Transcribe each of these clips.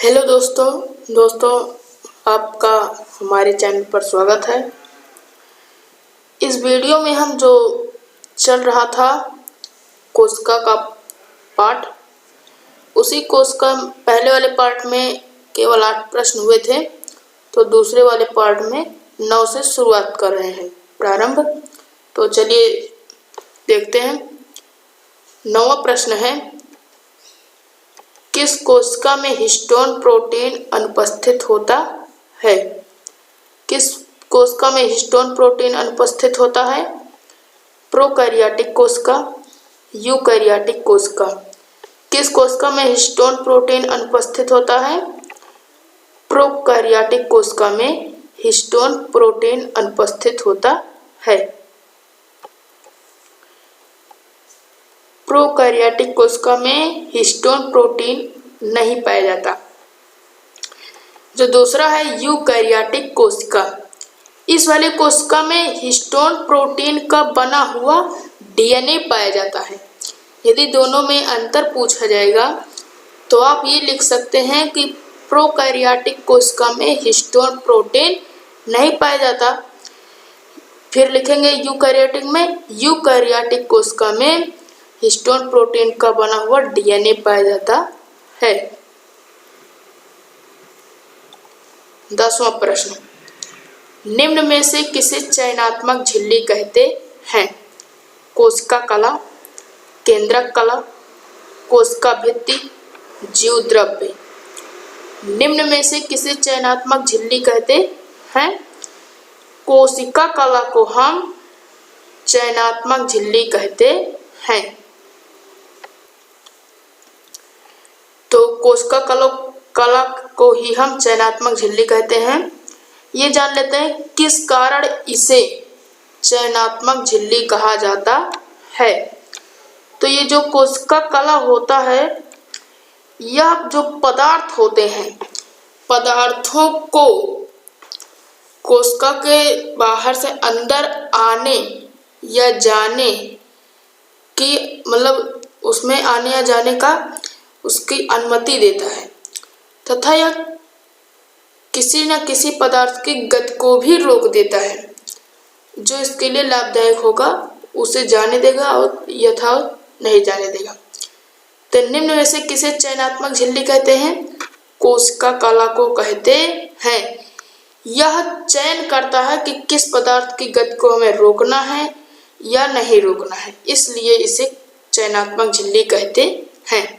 Hello दोस्तों आपका हमारे चैनल पर स्वागत है। इस वीडियो में हम जो चल रहा था कोशिका का पाठ, उसी कोशिका पहले वाले पार्ट में केवल 8 प्रश्न हुए थे, तो दूसरे वाले पार्ट में 9 से शुरुआत कर रहे हैं प्रारंभ। तो चलिए देखते हैं। 9वां प्रश्न है, किस कोशिका में हिस्टोन प्रोटीन अनुपस्थित होता है? किस कोशिका में हिस्टोन प्रोटीन अनुपस्थित होता है? प्रोकैरियोटिक कोशिका, यूकैरियोटिक कोशिका। किस कोशिका में हिस्टोन प्रोटीन अनुपस्थित होता है? प्रोकैरियोटिक कोशिका में हिस्टोन प्रोटीन अनुपस्थित होता है। प्रोकैरियोटिक कोशिका में हिस्टोन प्रोटीन नहीं पाया जाता। जो दूसरा है यूकैरियोटिक कोशिका, इस वाले कोशिका में हिस्टोन प्रोटीन का बना हुआ डीएनए पाया जाता है। यदि दोनों में अंतर पूछा जाएगा तो आप ये लिख सकते हैं कि प्रोकैरियोटिक कोशिका में हिस्टोन प्रोटीन नहीं पाया जाता। फिर लिखेंगे यूकैरियोटिक कोशिका में हिस्टोन प्रोटीन का बना हुआ डीएनए पाया जाता है। 10वां प्रश्न, निम्न में से किसे चयनात्मक झिल्ली कहते हैं? कोशिका कला, केंद्रक कला, कोशिका भित्ति, जीव द्रव्य। निम्न में से किसे चयनात्मक झिल्ली कहते हैं? कोशिका कला को हम चयनात्मक झिल्ली कहते हैं। तो कोशिका कला को ही हम चयनात्मक झिल्ली कहते हैं। ये जान लेते हैं किस कारण इसे चयनात्मक झिल्ली कहा जाता है। तो ये जो कोशिका कला होता है, यह जो पदार्थ होते हैं, पदार्थों को कोशिका के बाहर से अंदर आने या जाने की, मतलब उसमें आने या जाने का उसकी अनुमति देता है, तथा यह किसी न किसी पदार्थ की गति को भी रोक देता है। जो इसके लिए लाभदायक होगा उसे जाने देगा और यथा नहीं जाने देगा। तो निम्न में से किसे चयनात्मक झिल्ली कहते हैं? कोशिका कला को कहते हैं। यह चयन करता है कि किस पदार्थ की गति को हमें रोकना है या नहीं रोकना है, इसलिए इसे चयनात्मक झिल्ली कहते हैं।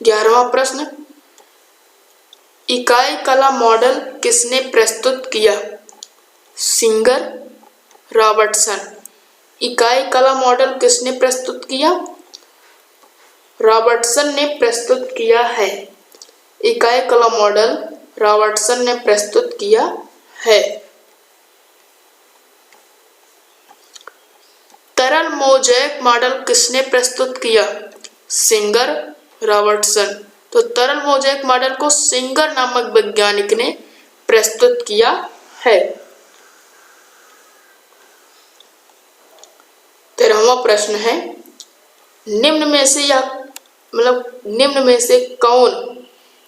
11वां प्रश्न, इकाई कला मॉडल किसने प्रस्तुत किया? Singer, Robertson. इकाई कला मॉडल किसने प्रस्तुत किया? रॉबर्टसन ने प्रस्तुत किया है। इकाई कला मॉडल रॉबर्टसन ने प्रस्तुत किया है। तरल मोज़ेक मॉडल किसने प्रस्तुत किया? Singer, Robertson. तो तरल मोज़ेक मॉडल को सिंगर नामक वैज्ञानिक ने प्रस्तुत किया है। 13वां प्रश्न है, निम्न में से कौन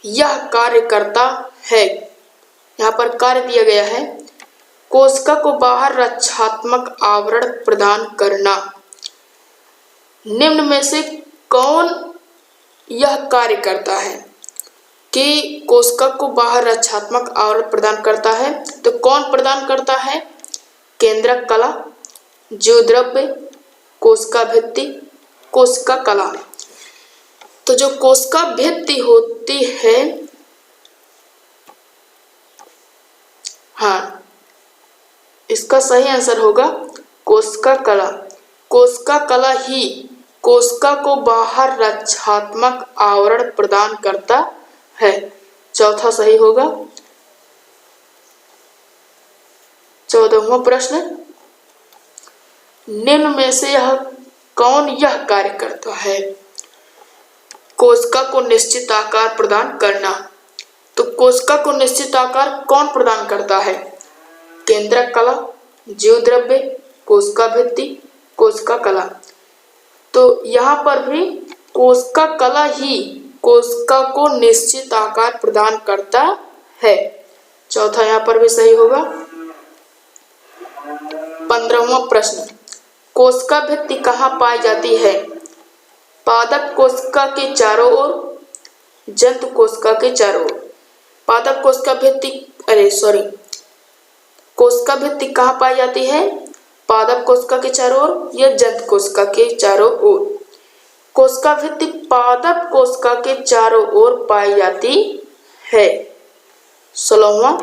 यह कार्य करता है? यहाँ पर कार्य दिया गया है, कोशिका को बाहर रक्षात्मक आवरण प्रदान करना। निम्न में से कौन यह कार्य करता है कि कोशिका को बाहर रक्षात्मक आवरण प्रदान करता है? तो कौन प्रदान करता है? केंद्रक कला, जीव द्रव्य, कोशिका भित्ति, कोशिका कला। तो जो कोशिका भित्ति होती है, हाँ, इसका सही आंसर होगा कोशिका कला। कोशिका कला ही कोशिका को बाहर रक्षात्मक आवरण प्रदान करता है। चौथा सही होगा। 14वां प्रश्न, निम्न में से कौन यह कार्य करता है? कोशिका को निश्चित आकार प्रदान करना। तो कोशिका को निश्चित आकार कौन प्रदान करता है? केंद्रक कला, जीव द्रव्य, कोशिका भित्ति, कोशिका कला। तो यहाँ पर भी कोशिका कला ही कोशिका को निश्चित आकार प्रदान करता है। चौथा यहाँ पर भी सही होगा। 15वां प्रश्न, कोशिका भित्ति कहाँ पाई जाती है? पादप कोशिका के चारों ओर, जंतु कोशिका के चारों ओर। पादप कोशिका भित्ति कोशिका भित्ति कहाँ पाई जाती है? पादप कोशिका के चारों ओर या जंतु कोशिका के चारों ओर? कोशिका भित्ति पादप कोशिका के चारों ओर पाई जाती है। 16वां,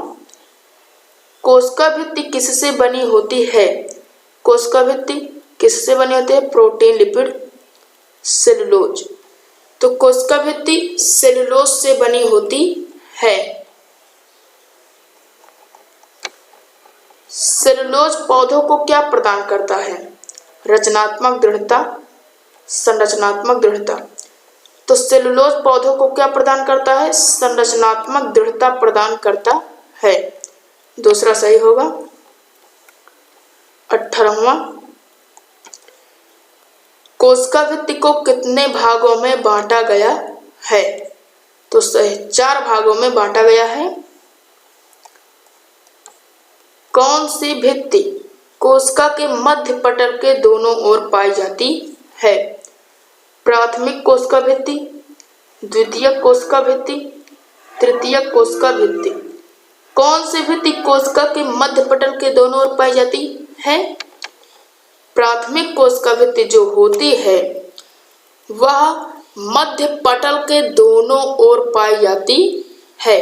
कोशिका भित्ति किससे बनी होती है? कोशिका भित्ति किससे बनी होती है? Protein, lipid, cellulose. तो कोशिका भित्ति सेलुलोज से बनी होती है। सेलुलोज पौधों को क्या प्रदान करता है? रचनात्मक दृढ़ता, संरचनात्मक दृढ़ता। तो सेलुलोज पौधों को क्या प्रदान करता है? संरचनात्मक दृढ़ता प्रदान करता है। दूसरा सही होगा। 18वां, कोशिका भित्ति को कितने भागों में बांटा गया है? तो सही 4 भागों में बांटा गया है। कौन सी भित्ति कोशिका के मध्य पटल के दोनों ओर पाई जाती है? प्राथमिक कोशिका भित्ति, द्वितीयक कोशिका भित्ति, तृतीयक कोशिका भित्ति। कौन सी भित्ति कोशिका के मध्य पटल के दोनों ओर पाई जाती है? प्राथमिक कोशिका भित्ति जो होती है वह मध्य पटल के दोनों ओर पाई जाती है।